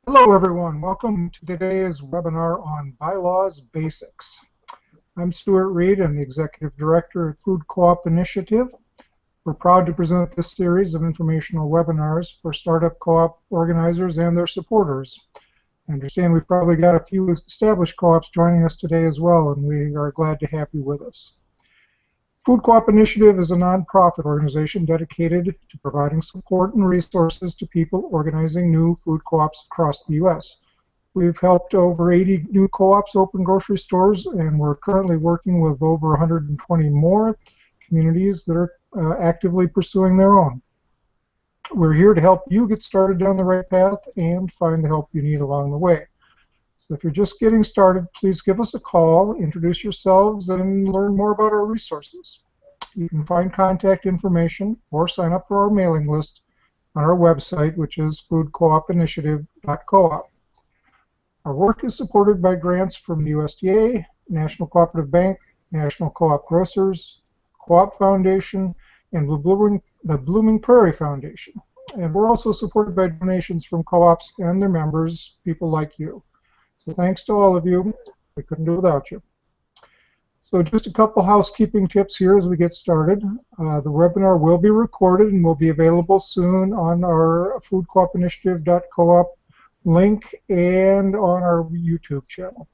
Hello everyone, welcome to today's webinar on Bylaws Basics. I'm Stuart Reed, I'm the Executive Director at Food Co-op Initiative. We're proud to present this series of informational webinars for startup co-op organizers and their supporters. I understand we've probably got a few established co-ops joining us today as well, and we are glad to have you with us. Food Co-op Initiative is a nonprofit organization dedicated to providing support and resources to people organizing new food co-ops across the U.S. We've helped over 80 new co-ops open grocery stores, and we're currently working with over 120 more communities that are actively pursuing their own. We're here to help you get started down the right path and find the help you need along the way. So if you're just getting started, please give us a call, introduce yourselves, and learn more about our resources. You can find contact information or sign up for our mailing list on our website, which is foodcoopinitiative.coop. Our work is supported by grants from the USDA, National Cooperative Bank, National Co-op Grocers, Co-op Foundation, and the Blooming Prairie Foundation. And we're also supported by donations from co-ops and their members, people like you. So thanks to all of you. We couldn't do without you. So just a couple housekeeping tips here as we get started. The webinar will be recorded and will be available soon on our foodcoopinitiative.coop link and on our YouTube channel.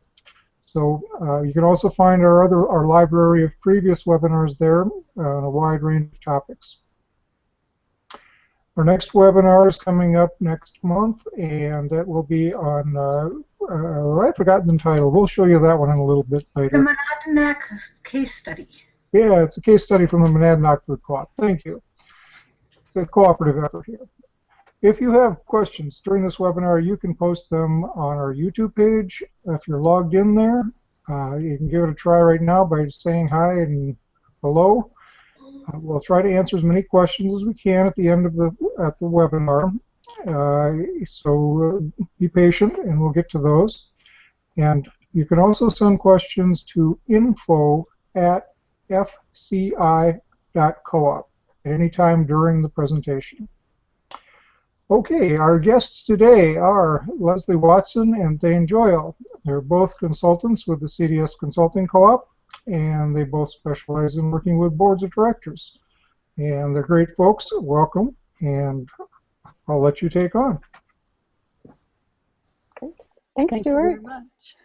So you can also find our library of previous webinars there on a wide range of topics. Our next webinar is coming up next month, and that will be on, I've forgotten the title. We'll show you that one in a little bit later. The Monadnock case study. Yeah, it's a case study from the Monadnock Food Co-op. Thank you. It's a cooperative effort here. If you have questions during this webinar, you can post them on our YouTube page. If you're logged in there, you can give it a try right now by saying hi and hello. We'll try to answer as many questions as we can at the end of the webinar. So be patient, and we'll get to those. And you can also send questions to info@fci.coop at any time during the presentation. Okay, our guests today are Leslie Watson and Thane Joyle. They're both consultants with the CDS Consulting Co-op, and they both specialize in working with boards of directors. And they're great folks. Welcome, and I'll let you take on. Great. Thanks, Thank Stuart. you very much.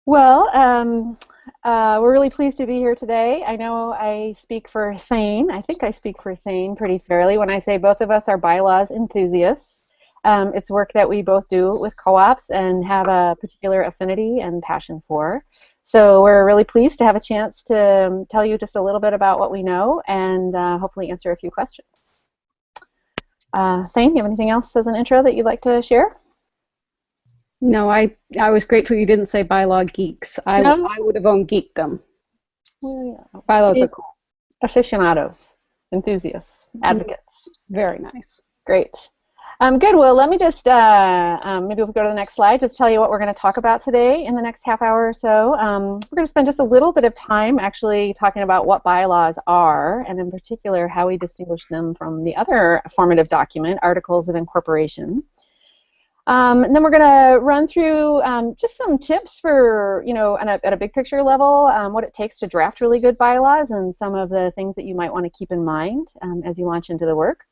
Well, we're really pleased to be here today. I know I speak for Thane. I think I speak for Thane pretty fairly when I say both of us are bylaws enthusiasts. It's work that we both do with co-ops and have a particular affinity and passion for. So we're really pleased to have a chance to tell you just a little bit about what we know and hopefully answer a few questions. Thane, you have anything else as an intro that you'd like to share? No, I was grateful you didn't say bylaw geeks. I would have owned geekdom. Well, yeah. Bylaws are cool. Aficionados, enthusiasts, advocates. Very nice. Great. Good. Well, let me just, maybe we'll go to the next slide, just tell you what we're going to talk about today in the next half hour or so. We're going to spend just a little bit of time actually talking about what bylaws are, and in particular how we distinguish them from the other formative document, Articles of Incorporation. And then we're going to run through just some tips for, at a big picture level, what it takes to draft really good bylaws and some of the things that you might want to keep in mind as you launch into the work.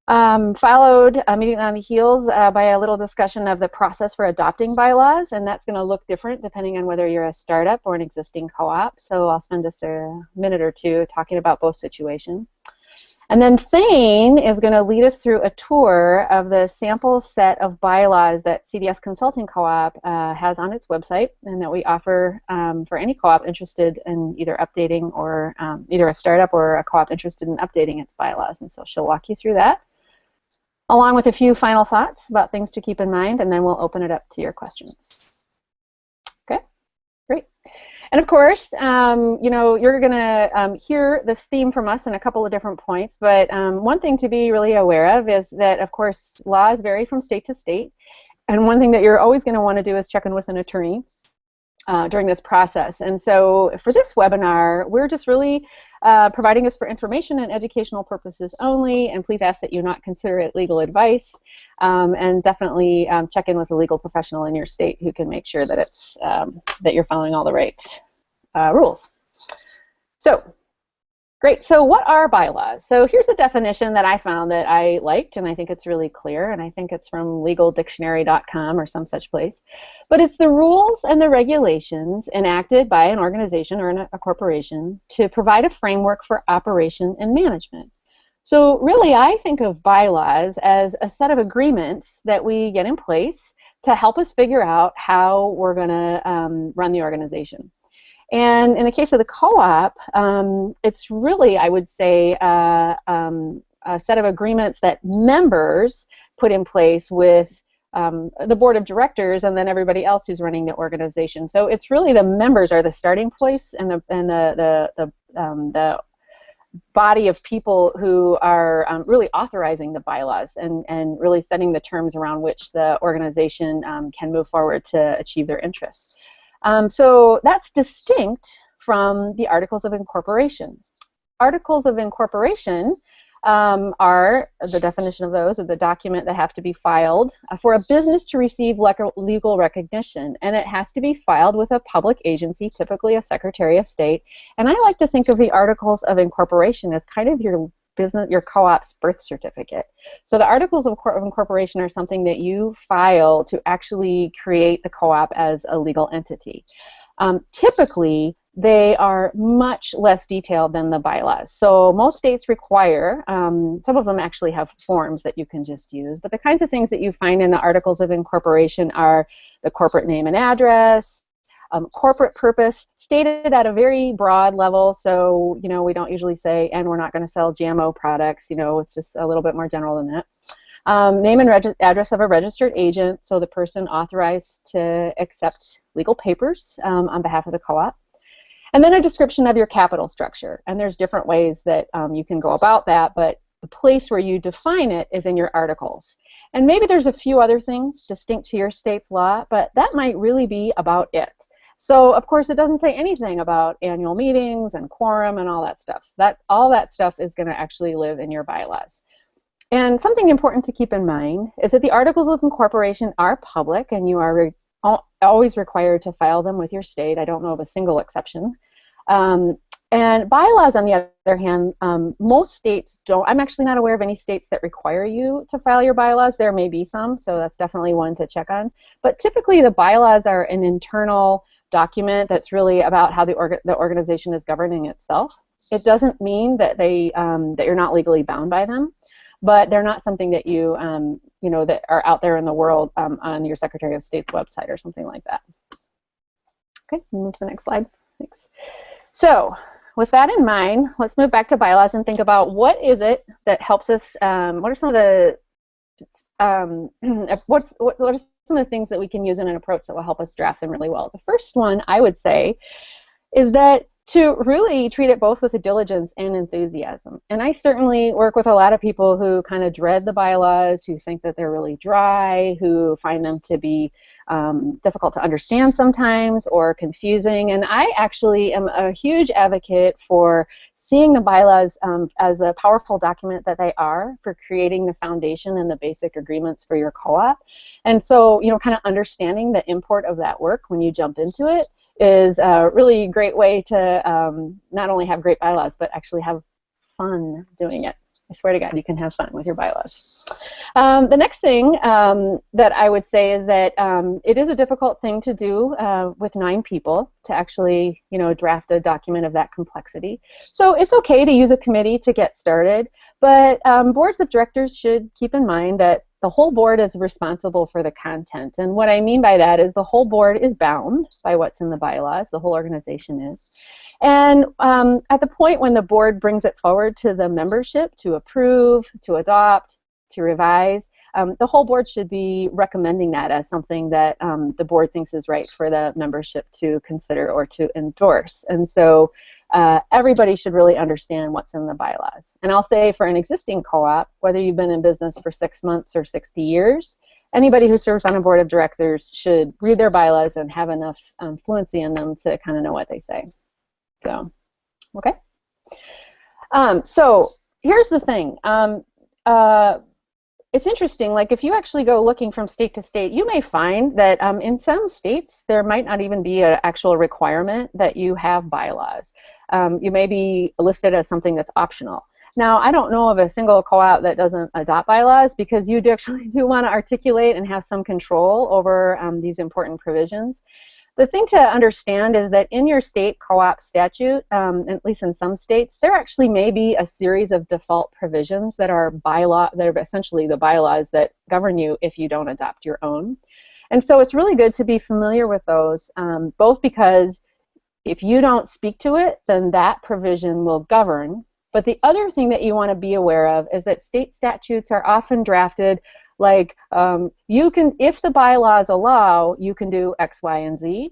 Followed immediately on the heels by a little discussion of the process for adopting bylaws, and that's going to look different depending on whether you're a startup or an existing co-op. So I'll spend just a minute or two talking about both situations. And then Thane is going to lead us through a tour of the sample set of bylaws that CDS Consulting Co-op has on its website and that we offer for any co-op interested in either updating or either a startup or a co-op interested in updating its bylaws. And so she'll walk you through that, along with a few final thoughts about things to keep in mind, and then we'll open it up to your questions. Okay, great. And of course, you're going to hear this theme from us in a couple of different points, but one thing to be really aware of is that, of course, laws vary from state to state, and one thing that you're always going to want to do is check in with an attorney during this process. And so for this webinar, we're just really providing this for information and educational purposes only, and please ask that you not consider it legal advice, and definitely check in with a legal professional in your state who can make sure that it's that you're following all the right rules. So, great. So what are bylaws? So here's a definition that I found that I liked, and I think it's really clear, and I think it's from legaldictionary.com or some such place. But it's the rules and the regulations enacted by an organization or a corporation to provide a framework for operation and management. So really, I think of bylaws as a set of agreements that we get in place to help us figure out how we're going to run the organization. And in the case of the co-op, it's really, I would say, a set of agreements that members put in place with the board of directors and then everybody else who's running the organization. So it's really the members are the starting place, and the body of people who are really authorizing the bylaws and really setting the terms around which the organization can move forward to achieve their interests. So that's distinct from the Articles of Incorporation. Articles of Incorporation are, the definition of those, are the document that have to be filed for a business to receive legal recognition, and it has to be filed with a public agency, typically a Secretary of State. And I like to think of the Articles of Incorporation as kind of your business, your co-op's birth certificate. So the Articles of Incorporation are something that you file to actually create the co-op as a legal entity. Typically, they are much less detailed than the bylaws. So most states require, some of them actually have forms that you can just use, but the kinds of things that you find in the Articles of Incorporation are the corporate name and address, corporate purpose, stated at a very broad level. So, you know, we don't usually say, and we're not going to sell GMO products. You know, it's just a little bit more general than that. Name and address of a registered agent, so the person authorized to accept legal papers on behalf of the co-op. And then a description of your capital structure. And there's different ways that you can go about that, but the place where you define it is in your articles. And maybe there's a few other things distinct to your state's law, but that might really be about it. So, of course, it doesn't say anything about annual meetings and quorum and all that stuff. All that stuff is going to actually live in your bylaws. And something important to keep in mind is that the Articles of Incorporation are public, and you are always required to file them with your state. I don't know of a single exception. And bylaws, on the other hand, most states don't. I'm actually not aware of any states that require you to file your bylaws. There may be some, so that's definitely one to check on. But typically, the bylaws are an internal document that's really about how the organization is governing itself. It doesn't mean that that you're not legally bound by them, but they're not something that you you know, that are out there in the world on your Secretary of State's website or something like that. Okay, move to the next slide. Thanks. So, with that in mind, let's move back to bylaws and think about what is it that helps us. What are some of the what are some of the things that we can use in an approach that will help us draft them really well? The first one I would say is that to really treat it both with a diligence and enthusiasm. And I certainly work with a lot of people who kind of dread the bylaws, who think that they're really dry, who find them to be difficult to understand sometimes or confusing. And I actually am a huge advocate for seeing the bylaws as a powerful document that they are for creating the foundation and the basic agreements for your co-op. And so, you know, kind of understanding the import of that work when you jump into it is a really great way to not only have great bylaws, but actually have fun doing it. I swear to God, you can have fun with your bylaws. The next thing that I would say is that it is a difficult thing to do with 9 people to actually, you know, draft a document of that complexity. So it's okay to use a committee to get started, but boards of directors should keep in mind that the whole board is responsible for the content. And what I mean by that is the whole board is bound by what's in the bylaws, the whole organization is. And at the point when the board brings it forward to the membership to approve, to adopt, to revise, the whole board should be recommending that as something that the board thinks is right for the membership to consider or to endorse. And so everybody should really understand what's in the bylaws. And I'll say for an existing co-op, whether you've been in business for 6 months or 60 years, anybody who serves on a board of directors should read their bylaws and have enough fluency in them to kind of know what they say. So, okay. So here's the thing. It's interesting, like if you actually go looking from state to state, you may find that in some states there might not even be an actual requirement that you have bylaws. You may be listed as something that's optional. Now, I don't know of a single co-op that doesn't adopt bylaws, because you actually do want to articulate and have some control over these important provisions. The thing to understand is that in your state co-op statute, at least in some states, there actually may be a series of default provisions that are essentially the bylaws that govern you if you don't adopt your own. And so it's really good to be familiar with those, both because if you don't speak to it, then that provision will govern. But the other thing that you want to be aware of is that state statutes are often drafted like you can, if the bylaws allow, you can do X, Y, and Z.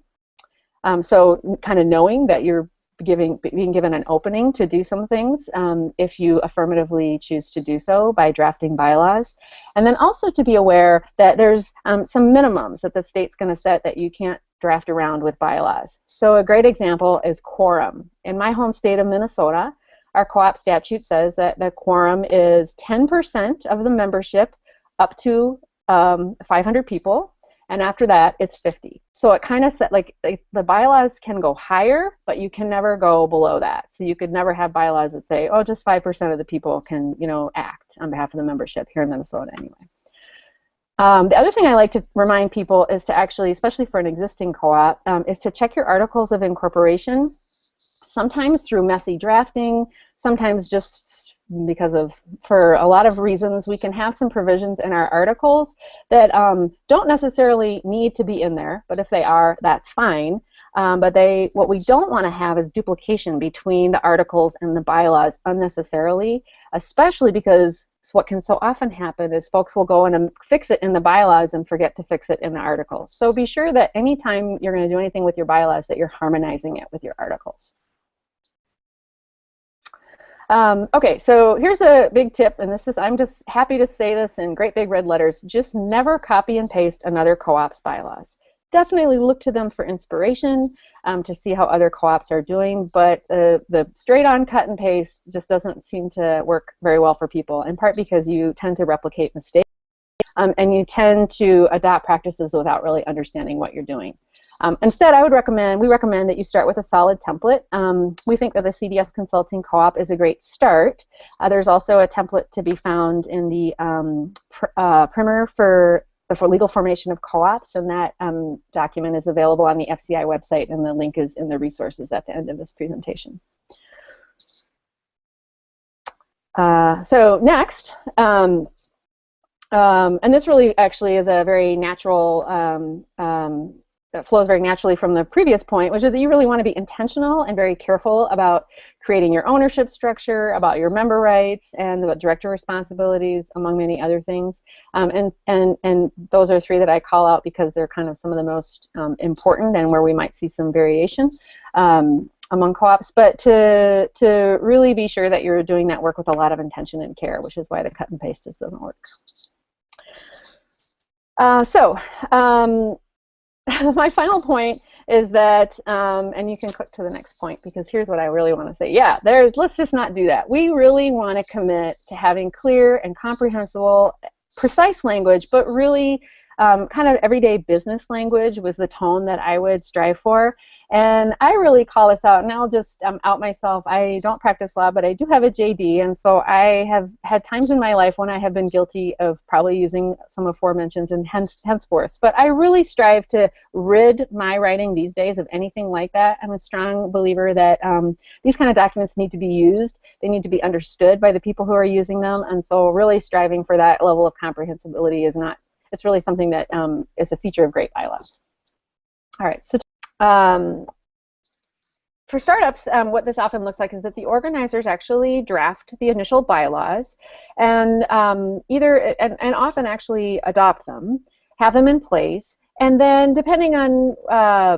So kind of knowing that you're being given an opening to do some things if you affirmatively choose to do so by drafting bylaws. And then also to be aware that there's some minimums that the state's going to set that you can't draft around with bylaws. So a great example is quorum. In my home state of Minnesota, our co-op statute says that the quorum is 10% of the membership up to 500 people, and after that it's 50. So it kind of set, like the bylaws can go higher, but you can never go below that. So you could never have bylaws that say, oh, just 5% of the people can, you know, act on behalf of the membership here in Minnesota anyway. The other thing I like to remind people is to actually, especially for an existing co-op, is to check your articles of incorporation, sometimes through messy drafting, sometimes just because of, for a lot of reasons, we can have some provisions in our articles that don't necessarily need to be in there, but if they are, that's fine. But what we don't want to have is duplication between the articles and the bylaws unnecessarily, especially because what can so often happen is folks will go in and fix it in the bylaws and forget to fix it in the articles. So be sure that anytime you're going to do anything with your bylaws that you're harmonizing it with your articles. Okay, so here's a big tip, and this is, I'm just happy to say this in great big red letters, just never copy and paste another co-op's bylaws. Definitely look to them for inspiration to see how other co-ops are doing, but the straight-on cut and paste just doesn't seem to work very well for people, in part because you tend to replicate mistakes and you tend to adopt practices without really understanding what you're doing. Instead, we recommend that you start with a solid template. We think that the CDS Consulting Co-op is a great start. There's also a template to be found in the primer for legal formation of co-ops, and that document is available on the FCI website, and the link is in the resources at the end of this presentation. So next, and this really actually is a very natural that flows very naturally from the previous point, which is that you really want to be intentional and very careful about creating your ownership structure, about your member rights, and about director responsibilities, among many other things. And those are three that I call out because they're kind of some of the most important and where we might see some variation among co-ops, but to really be sure that you're doing that work with a lot of intention and care, which is why the cut and paste just doesn't work. My final point is that, and you can click to the next point because here's what I really want to say. Yeah, let's just not do that. We really want to commit to having clear and comprehensible, precise language, but really kind of everyday business language was the tone that I would strive for. And I really call this out, and I'll just out myself. I don't practice law, but I do have a JD, and so I have had times in my life when I have been guilty of probably using some aforementioned and henceforth. But I really strive to rid my writing these days of anything like that. I'm a strong believer that these kind of documents need to be used. They need to be understood by the people who are using them, and so really striving for that level of comprehensibility is not, it's really something that is a feature of great bylaws. All right, so for startups, what this often looks like is that the organizers actually draft the initial bylaws and and often actually adopt them, have them in place, and then depending on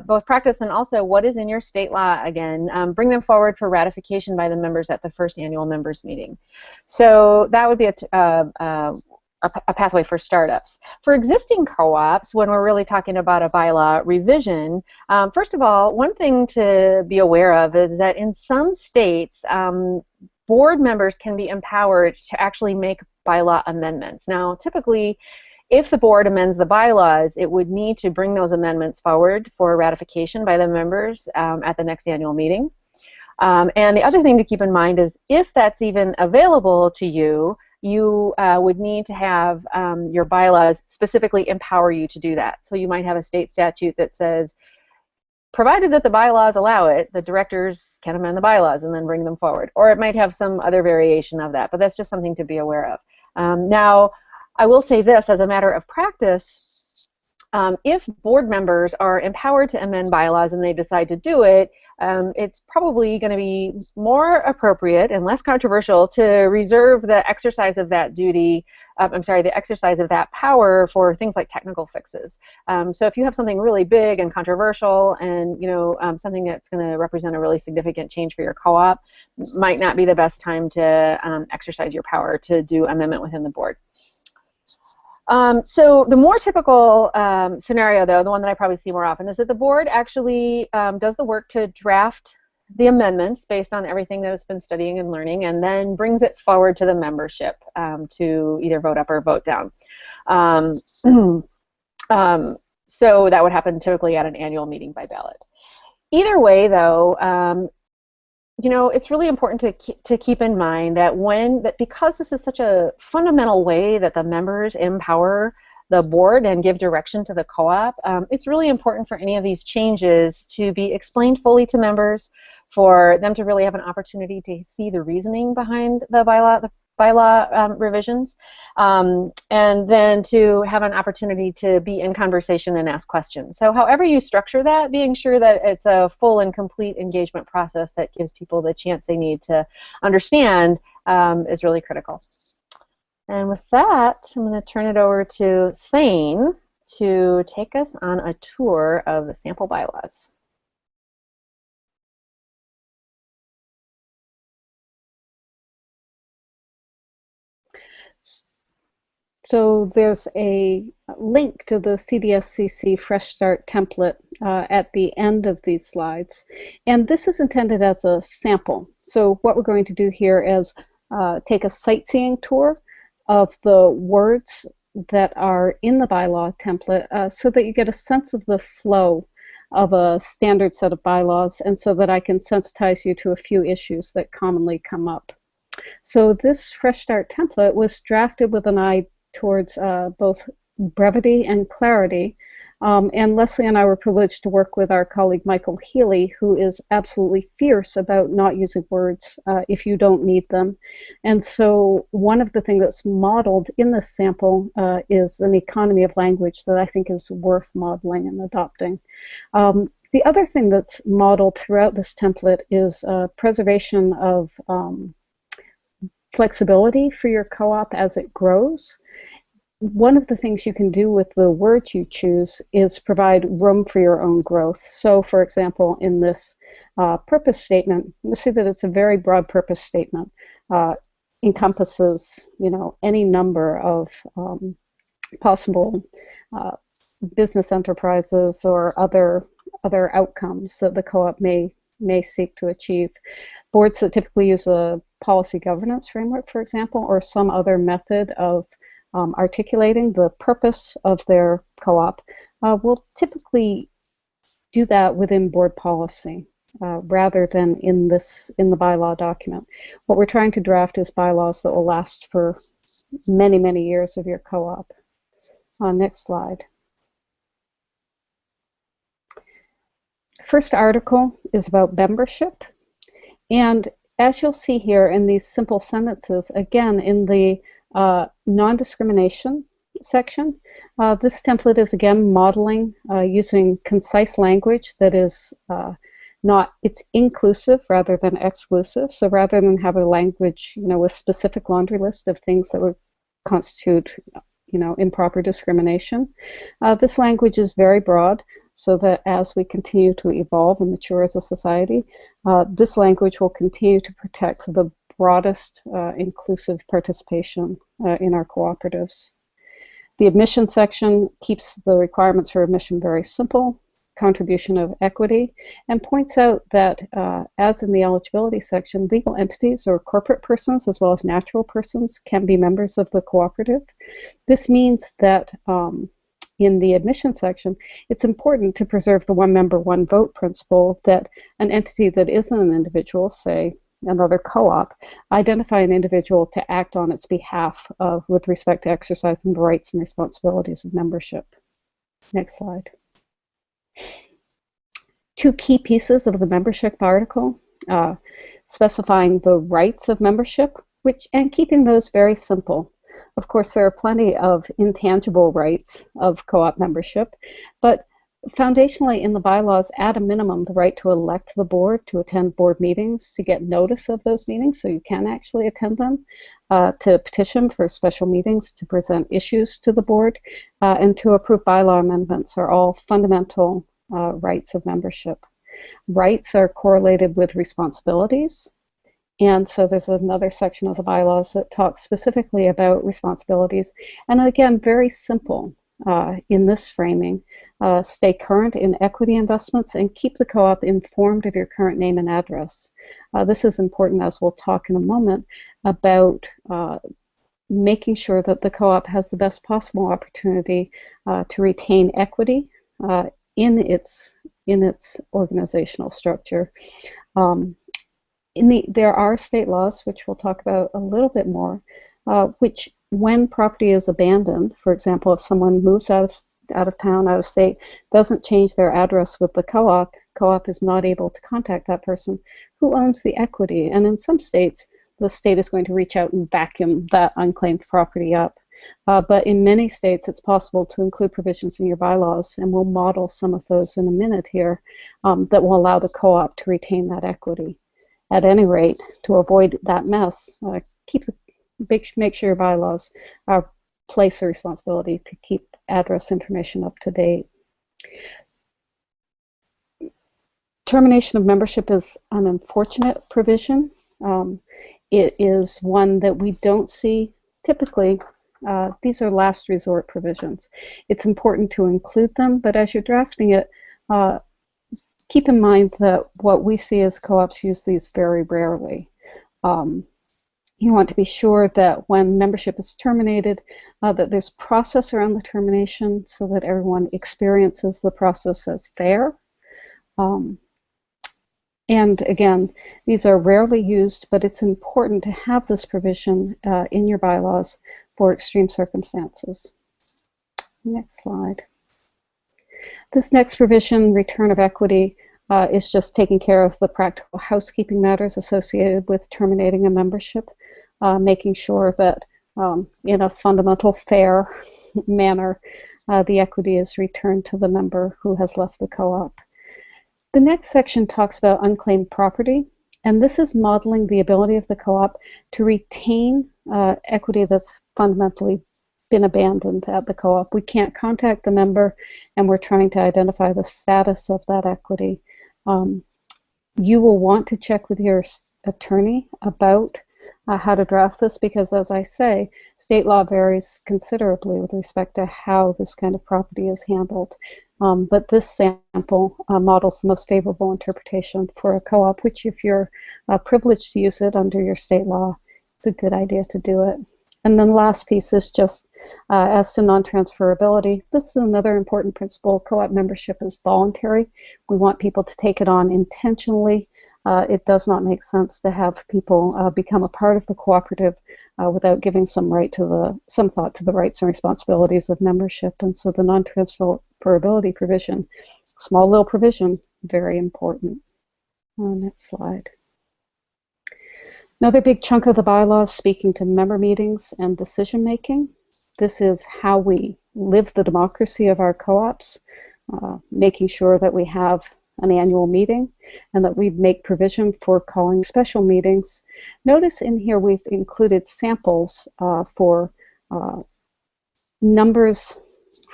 both practice and also what is in your state law, again, bring them forward for ratification by the members at the first annual members meeting. So that would be a pathway for startups. For existing co-ops, when we're really talking about a bylaw revision, first of all, one thing to be aware of is that in some states, board members can be empowered to actually make bylaw amendments. Now, typically, if the board amends the bylaws, it would need to bring those amendments forward for ratification by the members at the next annual meeting. And the other thing to keep in mind is if that's even available to you, you would need to have your bylaws specifically empower you to do that. So you might have a state statute that says, provided that the bylaws allow it, the directors can amend the bylaws and then bring them forward. Or it might have some other variation of that, but that's just something to be aware of. Now, I will say this, as a matter of practice, if board members are empowered to amend bylaws and they decide to do it, it's probably going to be more appropriate and less controversial to reserve the exercise of that duty, the exercise of that power for things like technical fixes. So if you have something really big and controversial and something that's going to represent a really significant change for your co-op, might not be the best time to exercise your power to do amendment within the board. So the more typical scenario, though, the one that I probably see more often, is that the board actually does the work to draft the amendments based on everything that it's been studying and learning, and then brings it forward to the membership to either vote up or vote down. So that would happen typically at an annual meeting by ballot. Either way, though, it's really important to keep in mind that because this is such a fundamental way that the members empower the board and give direction to the co-op, it's really important for any of these changes to be explained fully to members, for them to really have an opportunity to see the reasoning behind the bylaw revisions, and then to have an opportunity to be in conversation and ask questions. So however you structure that, being sure that it's a full and complete engagement process that gives people the chance they need to understand is really critical. And with that, I'm going to turn it over to Thane to take us on a tour of the sample bylaws. So there's a link to the CDSCC Fresh Start template at the end of these slides. And this is intended as a sample. So what we're going to do here is take a sightseeing tour of the words that are in the bylaw template so that you get a sense of the flow of a standard set of bylaws, and so that I can sensitize you to a few issues that commonly come up. So this Fresh Start template was drafted with an eye towards both brevity and clarity. And Leslie and I were privileged to work with our colleague Michael Healy, who is absolutely fierce about not using words if you don't need them. And so one of the things that's modeled in this sample is an economy of language that I think is worth modeling and adopting. The other thing that's modeled throughout this template is preservation of flexibility for your co-op as it grows. One of the things you can do with the words you choose is provide room for your own growth. So, for example, in this purpose statement, you'll see that it's a very broad purpose statement. Encompasses, any number of possible business enterprises or other outcomes that the co-op may seek to achieve. Boards that typically use a policy governance framework, for example, or some other method of articulating the purpose of their co-op will typically do that within board policy rather than in the bylaw document. What we're trying to draft is bylaws that will last for many, many years of your co-op. Next slide. First article is about membership, and as you'll see here in these simple sentences, again in the non-discrimination section, this template is again modeling using concise language that is it's inclusive rather than exclusive. So rather than have a language, with specific laundry list of things that would constitute, improper discrimination, this language is very broad, so that as we continue to evolve and mature as a society, this language will continue to protect the broadest inclusive participation in our cooperatives. The admission section keeps the requirements for admission very simple, contribution of equity, and points out that, as in the eligibility section, legal entities or corporate persons as well as natural persons can be members of the cooperative. This means that in the admission section, it's important to preserve the one member, one vote principle, that an entity that isn't an individual, say another co-op, identify an individual to act on its behalf with respect to exercising the rights and responsibilities of membership. Next slide. Two key pieces of the membership article, specifying the rights of membership, and keeping those very simple. Of course, there are plenty of intangible rights of co-op membership, but foundationally in the bylaws, at a minimum, the right to elect the board, to attend board meetings, to get notice of those meetings so you can actually attend them, to petition for special meetings, to present issues to the board, and to approve bylaw amendments are all fundamental rights of membership. Rights are correlated with responsibilities, and so there's another section of the bylaws that talks specifically about responsibilities, and again, very simple. In this framing, stay current in equity investments and keep the co-op informed of your current name and address. This is important, as we'll talk in a moment, about making sure that the co-op has the best possible opportunity to retain equity in its organizational structure. There are state laws, which we'll talk about a little bit more, which when property is abandoned, for example, if someone moves out of town, out of state, doesn't change their address with the co-op, co-op is not able to contact that person who owns the equity. And in some states, the state is going to reach out and vacuum that unclaimed property up. But in many states, it's possible to include provisions in your bylaws, and we'll model some of those in a minute here, that will allow the co-op to retain that equity. At any rate, to avoid that mess, make sure your bylaws place a responsibility to keep address information up to date. Termination of membership is an unfortunate provision. It is one that we don't see typically. These are last resort provisions. It's important to include them, but as you're drafting it, keep in mind that what we see as co-ops use these very rarely. You want to be sure that when membership is terminated, that there's process around the termination so that everyone experiences the process as fair. And again, these are rarely used, but it's important to have this provision in your bylaws for extreme circumstances. Next slide. This next provision, return of equity, is just taking care of the practical housekeeping matters associated with terminating a membership, making sure that in a fundamental fair manner, the equity is returned to the member who has left the co-op. The next section talks about unclaimed property, and this is modeling the ability of the co-op to retain equity that's fundamentally been abandoned at the co-op. We can't contact the member, and we're trying to identify the status of that equity. You will want to check with your attorney about how to draft this, because as I say, state law varies considerably with respect to how this kind of property is handled. But this sample models the most favorable interpretation for a co-op, which if you're privileged to use it under your state law, it's a good idea to do it. And then the last piece is just as to non-transferability. This is another important principle. Co-op membership is voluntary. We want people to take it on intentionally. It does not make sense to have people become a part of the cooperative without giving some thought to the rights and responsibilities of membership. And so the non-transferability provision, small little provision, very important. Next slide. Another big chunk of the bylaws speaking to member meetings and decision making. This is how we live the democracy of our co-ops, making sure that we have an annual meeting and that we make provision for calling special meetings. Notice in here we've included samples for numbers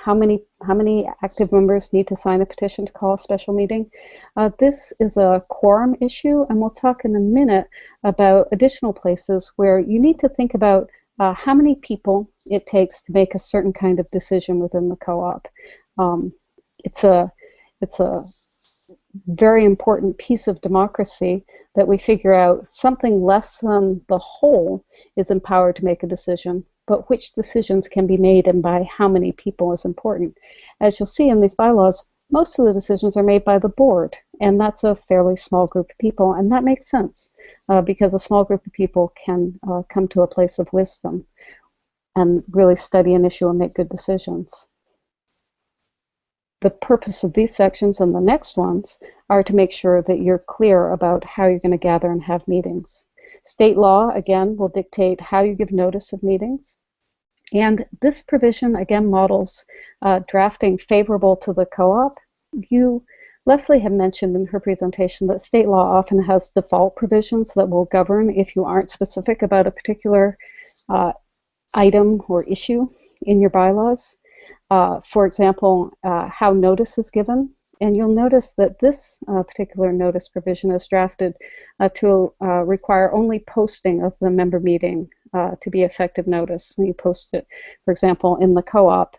how many active members need to sign a petition to call a special meeting. This is a quorum issue, and we'll talk in a minute about additional places where you need to think about how many people it takes to make a certain kind of decision within the co-op. It's a very important piece of democracy that we figure out something less than the whole is empowered to make a decision, but which decisions can be made and by how many people is important. As you'll see in these bylaws, most of the decisions are made by the board, and that's a fairly small group of people, and that makes sense because a small group of people can come to a place of wisdom and really study an issue and make good decisions. The purpose of these sections and the next ones are to make sure that you're clear about how you're going to gather and have meetings. State law, again, will dictate how you give notice of meetings. And this provision, again, models drafting favorable to the co-op. Leslie had mentioned in her presentation that state law often has default provisions that will govern if you aren't specific about a particular item or issue in your bylaws. For example, how notice is given. And you'll notice that this particular notice provision is drafted to require only posting of the member meeting to be effective notice when you post it, for example, in the co-op.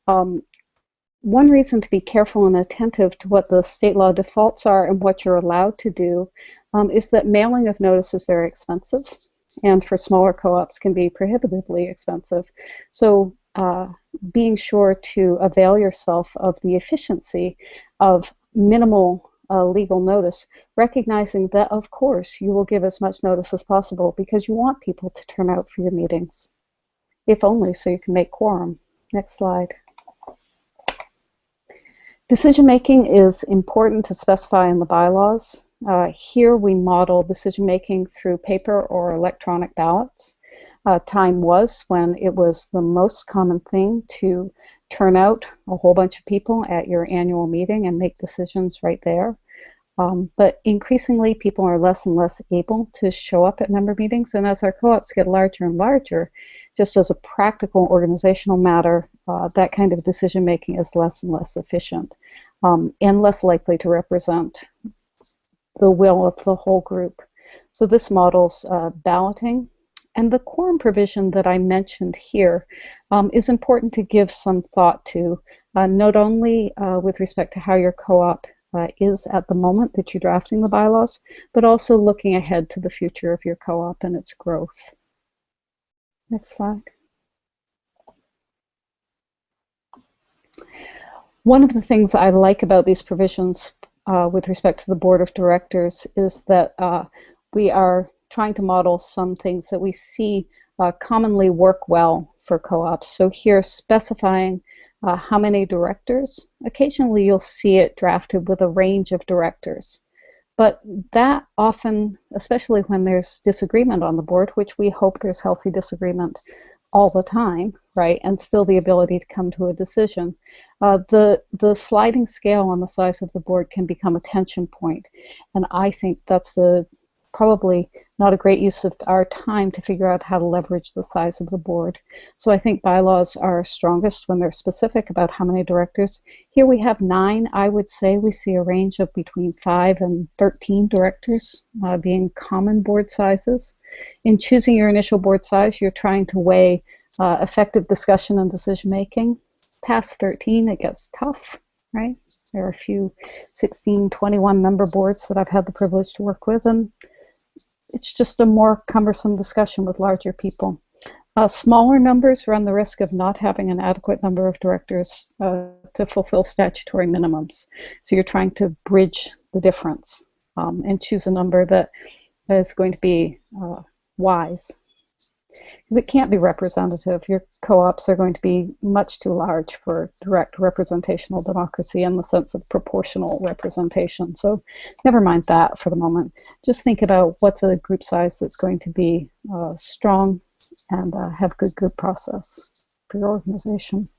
One reason to be careful and attentive to what the state law defaults are and what you're allowed to do is that mailing of notice is very expensive, and for smaller co-ops can be prohibitively expensive. So being sure to avail yourself of the efficiency of minimal legal notice, recognizing that, of course, you will give as much notice as possible because you want people to turn out for your meetings, if only so you can make quorum. Next slide. Decision-making is important to specify in the bylaws. Here we model decision-making through paper or electronic ballots. Time was when it was the most common thing to turn out a whole bunch of people at your annual meeting and make decisions right there. But increasingly, people are less and less able to show up at member meetings, and as our co-ops get larger and larger, just as a practical organizational matter, that kind of decision-making is less and less efficient and less likely to represent the will of the whole group. So this models balloting. And the quorum provision that I mentioned here is important to give some thought to, not only with respect to how your co-op is at the moment that you're drafting the bylaws, but also looking ahead to the future of your co-op and its growth. Next slide. One of the things I like about these provisions with respect to the board of directors is that we are trying to model some things that we see commonly work well for co-ops. So here, specifying how many directors. Occasionally you'll see it drafted with a range of directors. But that often, especially when there's disagreement on the board, which we hope there's healthy disagreement all the time, right, and still the ability to come to a decision, the sliding scale on the size of the board can become a tension point. And I think that's probably not a great use of our time to figure out how to leverage the size of the board. So I think bylaws are strongest when they're specific about how many directors. Here we have 9. I would say we see a range of between 5 and 13 directors being common board sizes. In choosing your initial board size, you're trying to weigh effective discussion and decision making. Past 13, it gets tough, right? There are a few 16, 21 member boards that I've had the privilege to work with, and it's just a more cumbersome discussion with larger people. Smaller numbers run the risk of not having an adequate number of directors to fulfill statutory minimums. So you're trying to bridge the difference and choose a number that is going to be wise. Because it can't be representative. Your co-ops are going to be much too large for direct representational democracy in the sense of proportional representation. So never mind that for the moment. Just think about what's a group size that's going to be strong and have good process for your organization.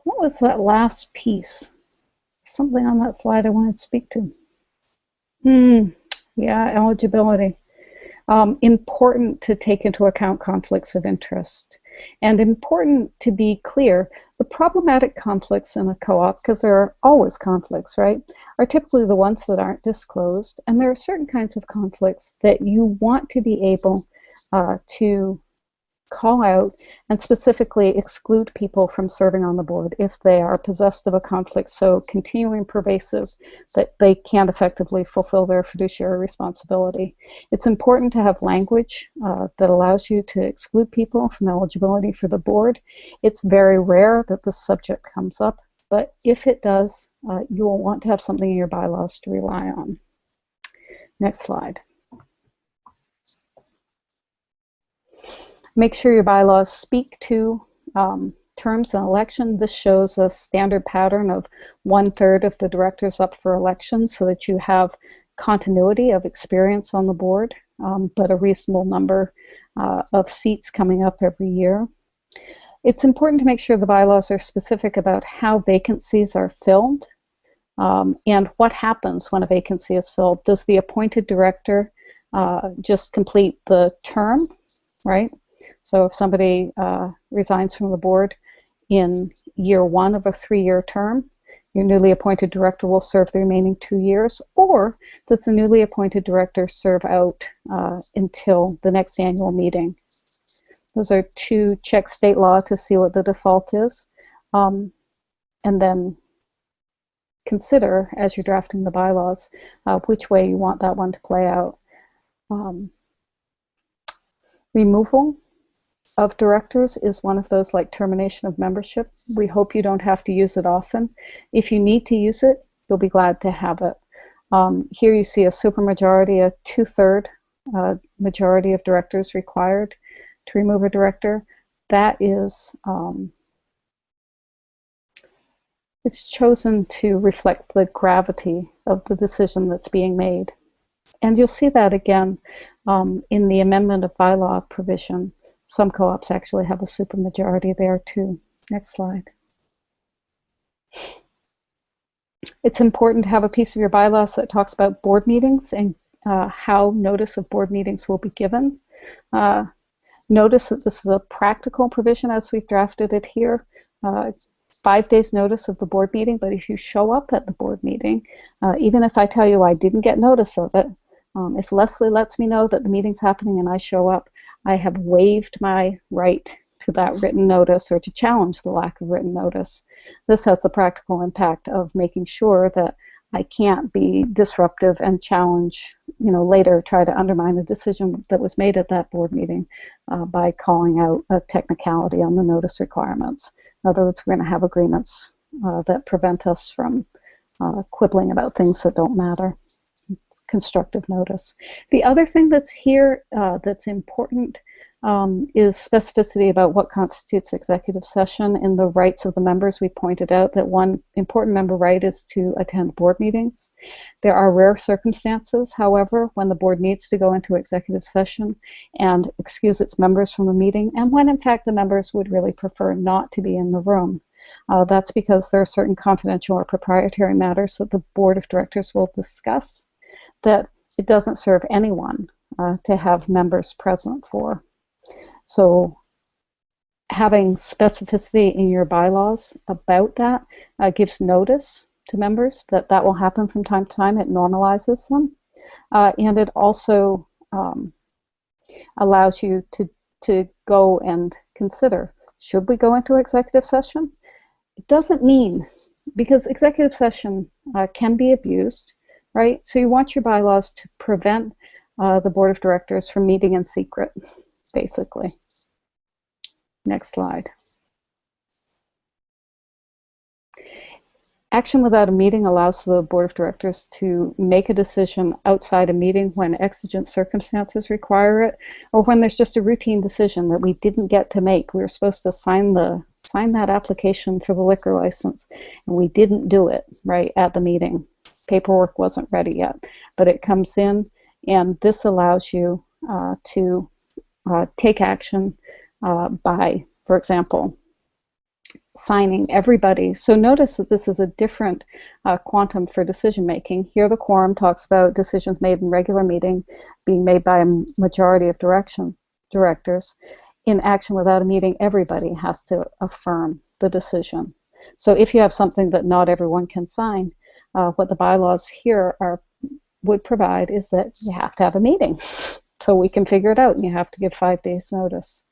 What was that last piece? Something on that slide I wanted to speak to. Yeah, eligibility. Important to take into account conflicts of interest. And important to be clear, the problematic conflicts in a co-op, because there are always conflicts, right, are typically the ones that aren't disclosed. And there are certain kinds of conflicts that you want to be able to call out and specifically exclude people from serving on the board if they are possessed of a conflict so continuing pervasive that they can't effectively fulfill their fiduciary responsibility. It's important to have language that allows you to exclude people from eligibility for the board. It's very rare that this subject comes up, but if it does, you will want to have something in your bylaws to rely on. Next slide. Make sure your bylaws speak to terms and election. This shows a standard pattern of 1/3 of the directors up for election so that you have continuity of experience on the board, but a reasonable number of seats coming up every year. It's important to make sure the bylaws are specific about how vacancies are filled and what happens when a vacancy is filled. Does the appointed director just complete the term, right? So if somebody resigns from the board in year 1 of a 3-year term, your newly appointed director will serve the remaining 2 years, or does the newly appointed director serve out until the next annual meeting? Those are 2, check state law to see what the default is, and then consider as you're drafting the bylaws which way you want that one to play out. Removal of directors is one of those, like termination of membership. We hope you don't have to use it often. If you need to use it, you'll be glad to have it. Here you see a supermajority, a 2/3 majority of directors required to remove a director. That is, it's chosen to reflect the gravity of the decision that's being made. And you'll see that again in the amendment of bylaw provision. Some co-ops actually have a supermajority there too. Next slide. It's important to have a piece of your bylaws that talks about board meetings and how notice of board meetings will be given. Notice that this is a practical provision as we've drafted it here. 5 days notice of the board meeting, but if you show up at the board meeting, even if I tell you I didn't get notice of it, if Leslie lets me know that the meeting's happening and I show up, I have waived my right to that written notice or to challenge the lack of written notice. This has the practical impact of making sure that I can't be disruptive and challenge, later try to undermine a decision that was made at that board meeting by calling out a technicality on the notice requirements. In other words, we're going to have agreements that prevent us from quibbling about things that don't matter. Constructive notice. The other thing that's here that's important is specificity about what constitutes executive session. In the rights of the members, we pointed out that one important member right is to attend board meetings. There are rare circumstances, however, when the board needs to go into executive session and excuse its members from a meeting, and when in fact the members would really prefer not to be in the room. That's because there are certain confidential or proprietary matters that the board of directors will discuss that it doesn't serve anyone to have members present for. So having specificity in your bylaws about that gives notice to members that that will happen from time to time. It normalizes them. And it also allows you to go and consider, should we go into executive session? It doesn't mean, because executive session can be abused, right? So you want your bylaws to prevent the board of directors from meeting in secret, basically. Next slide. Action without a meeting allows the board of directors to make a decision outside a meeting when exigent circumstances require it, or when there's just a routine decision that we didn't get to make. We were supposed to sign that application for the liquor license, and we didn't do it right at the meeting. Paperwork wasn't ready yet, but it comes in, and this allows you to take action by, for example, signing everybody. So notice that this is a different quantum for decision making. Here the quorum talks about decisions made in regular meeting being made by a majority of directors. in action without a meeting, everybody has to affirm the decision. So if you have something that not everyone can sign, what the bylaws here would provide is that you have to have a meeting so we can figure it out, and you have to give 5 days notice.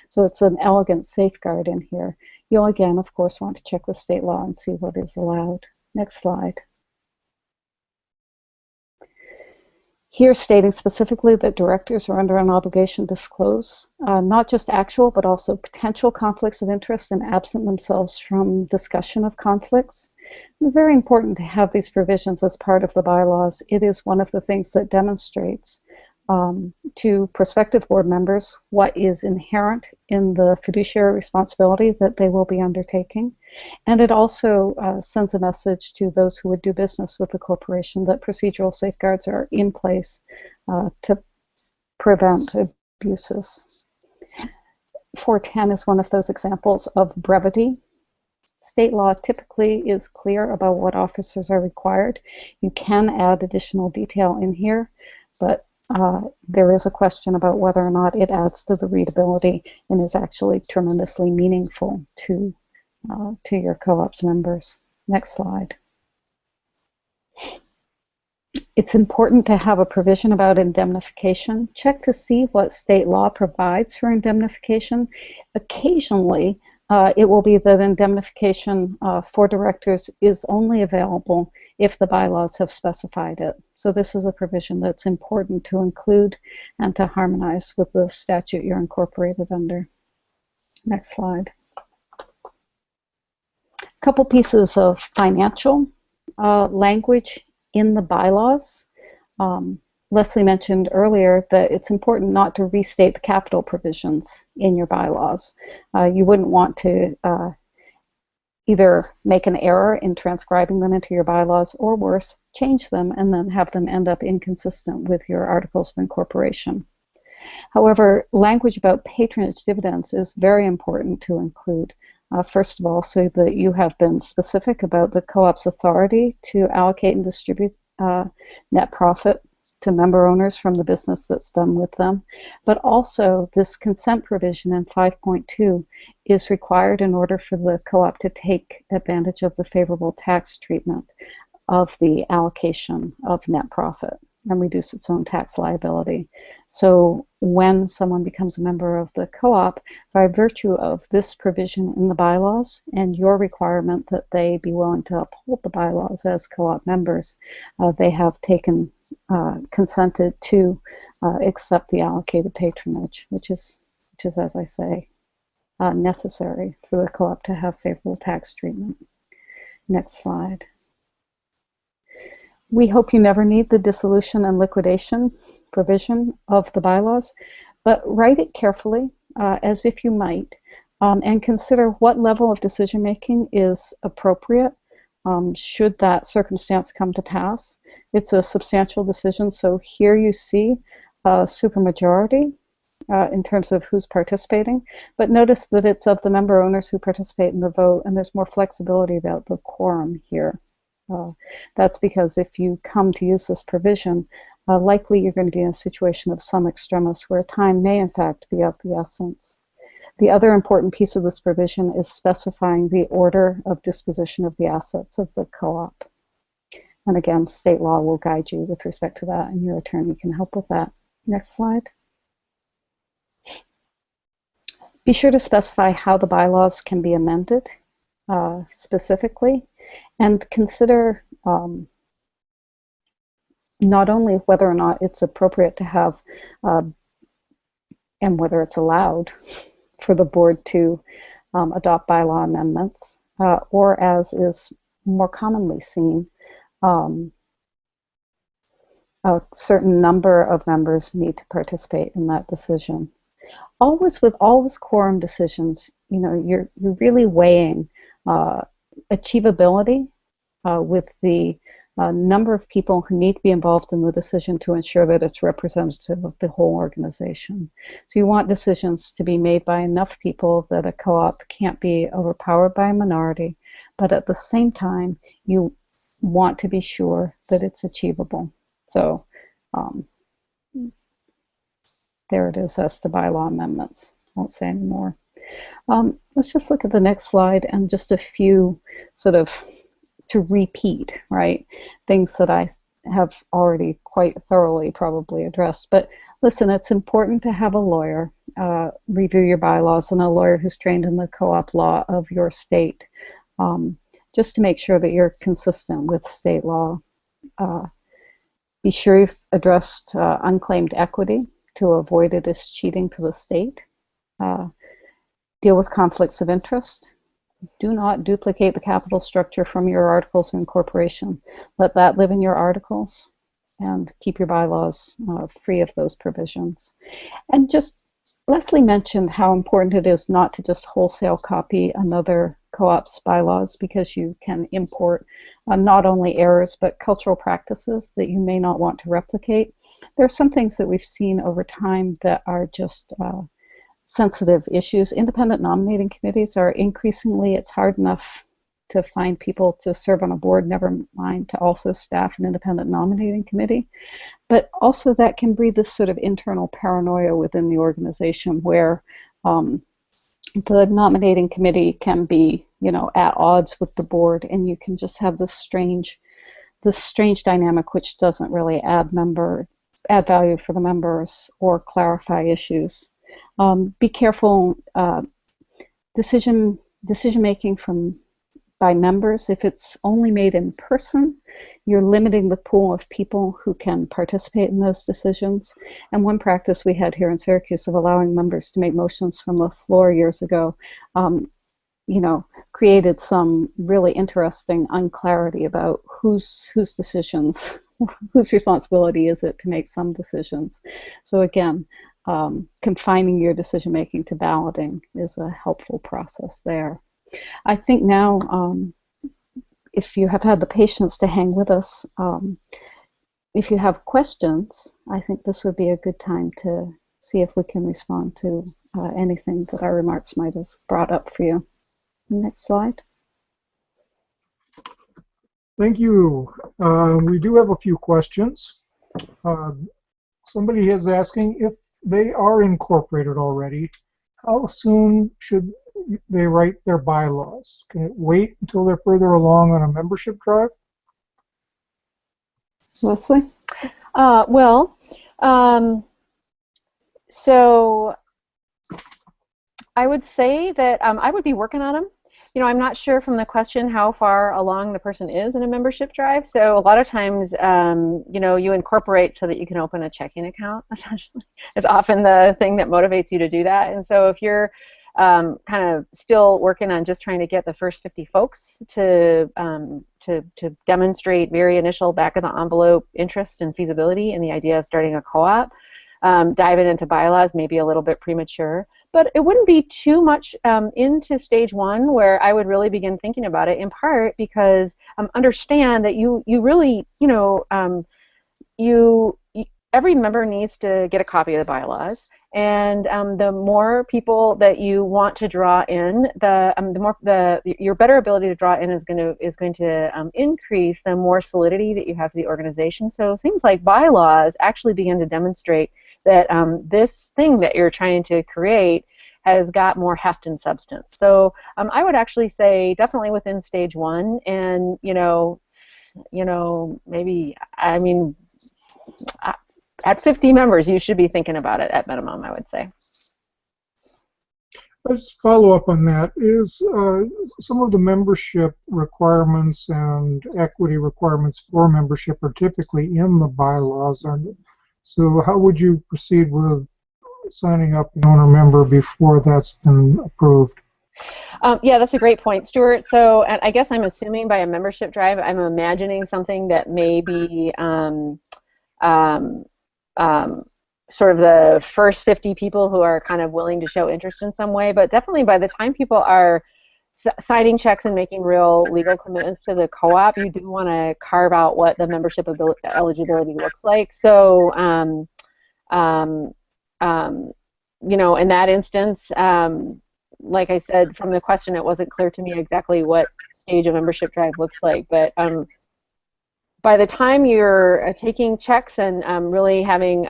So it's an elegant safeguard in here. You'll again, of course, want to check with state law and see what is allowed. Next slide. Here stating specifically that directors are under an obligation to disclose not just actual but also potential conflicts of interest and absent themselves from discussion of conflicts. It's very important to have these provisions as part of the bylaws. It is one of the things that demonstrates to prospective board members what is inherent in the fiduciary responsibility that they will be undertaking. And it also sends a message to those who would do business with the corporation that procedural safeguards are in place to prevent abuses. 410 is one of those examples of brevity. State law typically is clear about what officers are required. You can add additional detail in here, but there is a question about whether or not it adds to the readability and is actually tremendously meaningful to your co-op's members. Next slide. It's important to have a provision about indemnification. Check to see what state law provides for indemnification. Occasionally, it will be that indemnification for directors is only available if the bylaws have specified it. So this is a provision that's important to include and to harmonize with the statute you're incorporated under. Next slide. A couple pieces of financial language in the bylaws. Leslie mentioned earlier that it's important not to restate the capital provisions in your bylaws. You wouldn't want to either make an error in transcribing them into your bylaws, or worse, change them and then have them end up inconsistent with your articles of incorporation. However, language about patronage dividends is very important to include. First of all, so that you have been specific about the co-op's authority to allocate and distribute net profit to member owners from the business that's done with them. But also, this consent provision in 5.2 is required in order for the co-op to take advantage of the favorable tax treatment of the allocation of net profit and reduce its own tax liability. So when someone becomes a member of the co-op, by virtue of this provision in the bylaws and your requirement that they be willing to uphold the bylaws as co-op members, they have consented to accept the allocated patronage, which is, as I say, necessary for the co-op to have favorable tax treatment. Next slide. We hope you never need the dissolution and liquidation provision of the bylaws, but write it carefully, as if you might, and consider what level of decision-making is appropriate should that circumstance come to pass. It's a substantial decision, so here you see a supermajority in terms of who's participating, but notice that it's of the member owners who participate in the vote, and there's more flexibility about the quorum here. That's because if you come to use this provision, likely you're going to be in a situation of some extremis where time may in fact be of the essence. The other important piece of this provision is specifying the order of disposition of the assets of the co-op. And again, state law will guide you with respect to that, and your attorney can help with that. Next slide. Be sure to specify how the bylaws can be amended specifically, and consider not only whether or not it's appropriate to have and whether it's allowed for the board to adopt bylaw amendments, or as is more commonly seen, a certain number of members need to participate in that decision. Always with quorum decisions, you're really weighing achievability with the number of people who need to be involved in the decision to ensure that it's representative of the whole organization. So you want decisions to be made by enough people that a co-op can't be overpowered by a minority, but at the same time you want to be sure that it's achievable. So there it is as to bylaw amendments. won't say any more. Let's just look at the next slide and just a few sort of to repeat, right? Things that I have already quite thoroughly probably addressed. But listen, it's important to have a lawyer review your bylaws, and a lawyer who's trained in the co-op law of your state, just to make sure that you're consistent with state law. Be sure you've addressed unclaimed equity to avoid it as cheating to the state. Deal with conflicts of interest. Do not duplicate the capital structure from your articles of incorporation. Let that live in your articles and keep your bylaws free of those provisions. And just Leslie mentioned how important it is not to just wholesale copy another co-op's bylaws, because you can import not only errors but cultural practices that you may not want to replicate. There are some things that we've seen over time that are just sensitive issues. Independent nominating committees are increasingly, it's hard enough to find people to serve on a board, never mind to also staff an independent nominating committee. But also that can breed this sort of internal paranoia within the organization where the nominating committee can be, you know, at odds with the board, and you can just have this strange dynamic which doesn't really add value for the members or clarify issues. Be careful. Decision making by members, if it's only made in person, you're limiting the pool of people who can participate in those decisions. And one practice we had here in Syracuse of allowing members to make motions from the floor years ago, you know, created some really interesting unclarity about whose decisions, whose responsibility is it to make some decisions. So again, confining your decision making to balloting is a helpful process there. I think now, if you have had the patience to hang with us, if you have questions, I think this would be a good time to see if we can respond to anything that our remarks might have brought up for you. Next slide. Thank you. We do have a few questions. Somebody is asking if they are incorporated already, how soon should they write their bylaws? Can it wait until they're further along on a membership drive? Leslie? So I would say that I would be working on them. You know, I'm not sure from the question how far along the person is in a membership drive. So a lot of times, you know, you incorporate so that you can open a checking account, essentially. It's often the thing that motivates you to do that. And so if you're kind of still working on just trying to get the first 50 folks to demonstrate very initial back of the envelope interest and feasibility in the idea of starting a co-op, diving into bylaws may be a little bit premature, but it wouldn't be too much into stage one where I would really begin thinking about it, in part because understand that you really, you know, every member needs to get a copy of the bylaws, and the more people that you want to draw in, your better ability to draw in is going to increase the more solidity that you have to the organization. So things like bylaws actually begin to demonstrate that this thing that you're trying to create has got more heft and substance. So I would actually say definitely within stage one, and maybe, I mean, at 50 members, you should be thinking about it at minimum, I would say. Let's follow up on that. Is some of the membership requirements and equity requirements for membership are typically in the bylaws, aren't they? So how would you proceed with signing up an owner member before that's been approved? Yeah, that's a great point, Stuart. So I guess I'm assuming by a membership drive, I'm imagining something that may be sort of the first 50 people who are kind of willing to show interest in some way, but definitely by the time people are signing checks and making real legal commitments to the co-op, you do want to carve out what the membership eligibility looks like. So, you know, in that instance, like I said, from the question, it wasn't clear to me exactly what stage a membership drive looks like, but by the time you're taking checks and really having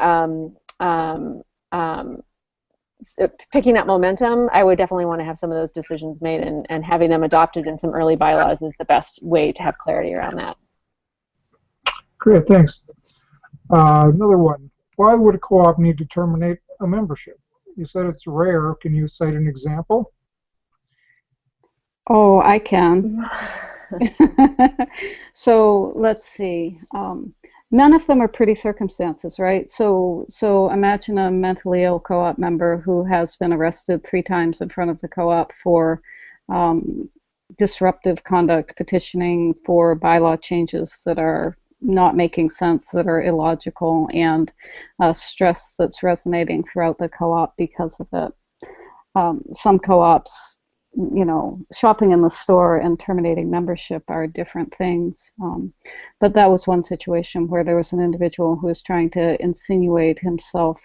picking up momentum, I would definitely want to have some of those decisions made, and having them adopted in some early bylaws is the best way to have clarity around that. Great, thanks. Another one. Why would a co-op need to terminate a membership? You said it's rare. Can you cite an example? Oh, I can. So let's see. None of them are pretty circumstances, right? So imagine a mentally ill co-op member who has been arrested 3 times in front of the co-op for disruptive conduct, petitioning for bylaw changes that are not making sense, that are illogical, and stress that's resonating throughout the co-op because of it. Some co-ops, you know, shopping in the store and terminating membership are different things. But that was one situation where there was an individual who was trying to insinuate himself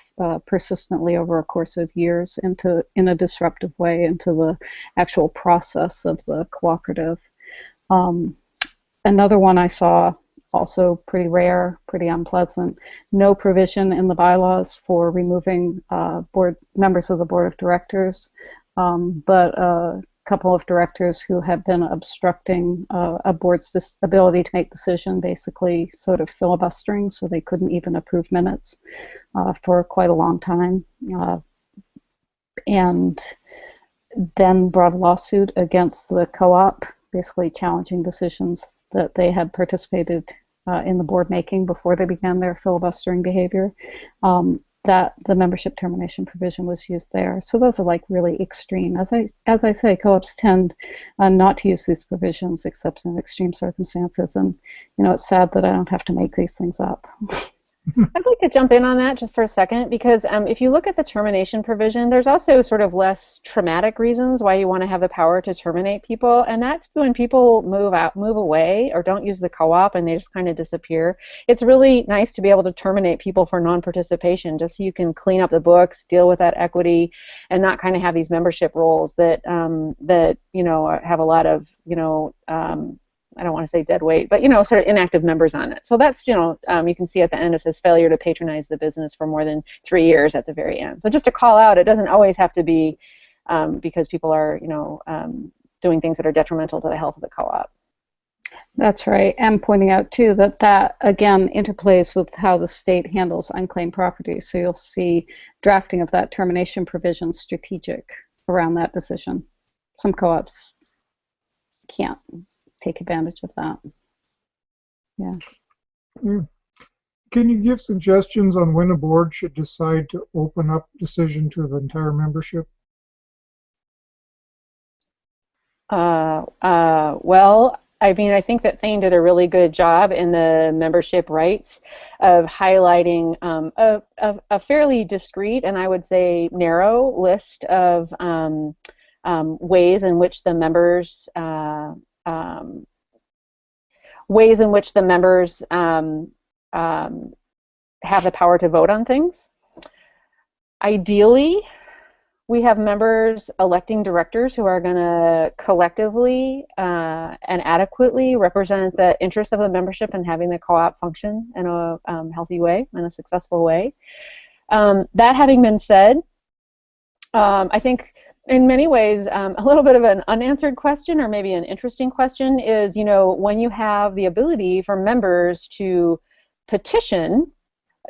persistently over a course of years in a disruptive way into the actual process of the cooperative. Another one I saw, also pretty rare, pretty unpleasant, no provision in the bylaws for removing members of the board of directors. But a couple of directors who have been obstructing a board's ability to make decision, basically sort of filibustering, so they couldn't even approve minutes for quite a long time, and then brought a lawsuit against the co-op, basically challenging decisions that they had participated in the board making before they began their filibustering behavior. That the membership termination provision was used there. So those are like really extreme. As I say, co-ops tend not to use these provisions except in extreme circumstances. And you know, it's sad that I don't have to make these things up. I'd like to jump in on that just for a second, because if you look at the termination provision, there's also sort of less traumatic reasons why you want to have the power to terminate people, and that's when people move away, or don't use the co-op and they just kind of disappear. It's really nice to be able to terminate people for non-participation, just so you can clean up the books, deal with that equity, and not kind of have these membership roles that that you know have a lot of I don't want to say dead weight, but, you know, sort of inactive members on it. So that's, you know, you can see at the end it says failure to patronize the business for more than 3 years at the very end. So just to call out, it doesn't always have to be because people are, you know, doing things that are detrimental to the health of the co-op. That's right. And pointing out, too, that again, interplays with how the state handles unclaimed property. So you'll see drafting of that termination provision strategic around that decision. Some co-ops can't take advantage of that. Yeah. Can you give suggestions on when a board should decide to open up decision to the entire membership? Well, I mean, I think that Thane did a really good job in the membership rights of highlighting a fairly discrete and I would say narrow list of ways in which the members have the power to vote on things. Ideally, we have members electing directors who are going to collectively and adequately represent the interests of the membership and having the co-op function in a healthy way, in a successful way. That having been said, I think in many ways, a little bit of an unanswered question, or maybe an interesting question, is, you know, when you have the ability for members to petition,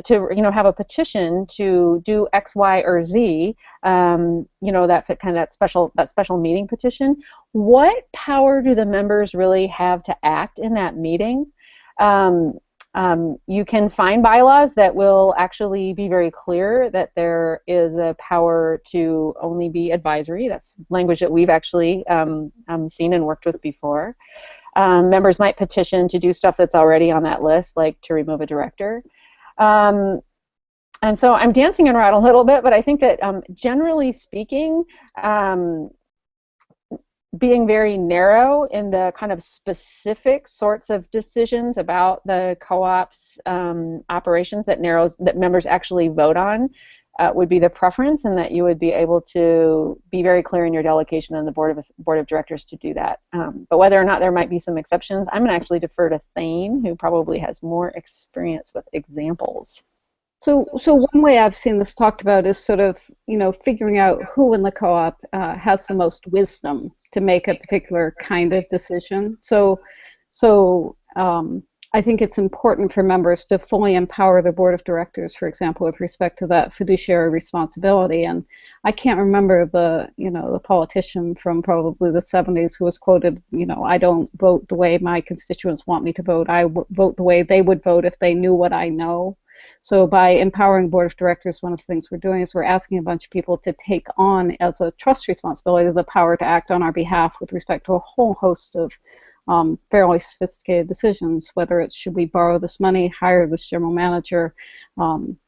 to, you know, have a petition to do X, Y, or Z, you know, that kind of that special meeting petition, what power do the members really have to act in that meeting? You can find bylaws that will actually be very clear that there is a power to only be advisory. That's language that we've actually seen and worked with before. Members might petition to do stuff that's already on that list, like to remove a director. And so I'm dancing around a little bit, but I think that generally speaking, being very narrow in the kind of specific sorts of decisions about the co-op's operations that members actually vote on would be the preference, and that you would be able to be very clear in your delegation on the board of directors to do that. But whether or not there might be some exceptions, I'm going to actually defer to Thane, who probably has more experience with examples. So one way I've seen this talked about is sort of, figuring out who in the co-op has the most wisdom to make a particular kind of decision. So I think it's important for members to fully empower the board of directors, for example, with respect to that fiduciary responsibility. And I can't remember the politician from probably the 70s who was quoted, I don't vote the way my constituents want me to vote. I vote the way they would vote if they knew what I know. So by empowering the board of directors, one of the things we're doing is we're asking a bunch of people to take on as a trust responsibility the power to act on our behalf with respect to a whole host of fairly sophisticated decisions, whether it's should we borrow this money, hire this general manager. The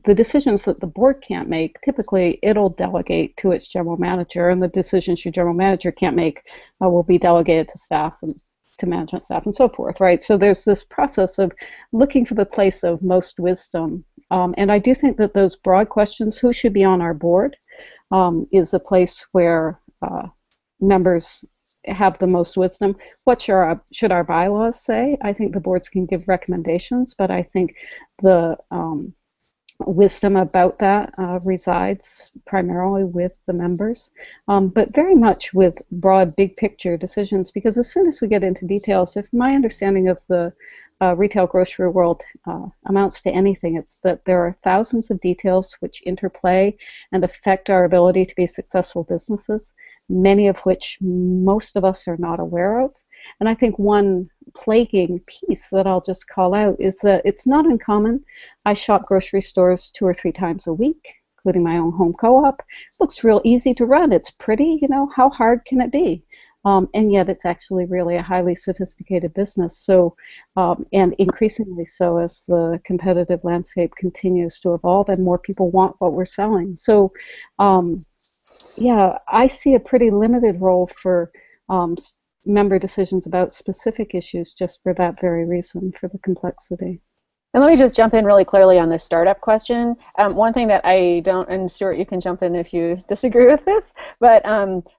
decisions that the board can't make, typically it'll delegate to its general manager, and the decisions your general manager can't make will be delegated to staff and to management staff and so forth, right? So there's this process of looking for the place of most wisdom. And I do think that those broad questions, who should be on our board, is a place where members have the most wisdom. What should our bylaws say? I think the boards can give recommendations, but I think the wisdom about that resides primarily with the members, but very much with broad, big picture decisions, because as soon as we get into details, if my understanding of the retail grocery world amounts to anything, it's that there are thousands of details which interplay and affect our ability to be successful businesses, many of which most of us are not aware of. And I think one plaguing piece that I'll just call out is that it's not uncommon. I shop grocery stores 2 or 3 times a week, including my own home co-op. It looks real easy to run. It's pretty, how hard can it be? And yet it's actually really a highly sophisticated business. So, and increasingly so as the competitive landscape continues to evolve and more people want what we're selling. So, yeah, I see a pretty limited role for member decisions about specific issues just for that very reason, for the complexity. And let me just jump in really clearly on this startup question. One thing that I don't, and Stuart, you can jump in if you disagree with this, but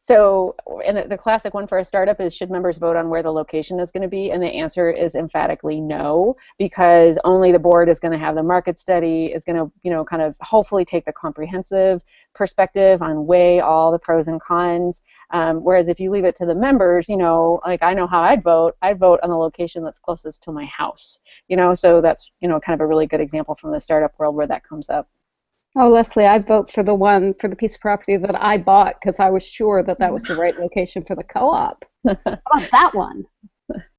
so and the classic one for a startup is, should members vote on where the location is going to be? And the answer is emphatically no, because only the board is going to have the market study, is going to, kind of hopefully take the comprehensive perspective on weigh all the pros and cons. Whereas if you leave it to the members, like I know how I'd vote on the location that's closest to my house, so that's, kind of a really good example from the startup world where that comes up. Oh, Leslie, I vote for the piece of property that I bought because I was sure that that was the right location for the co-op. How about that one?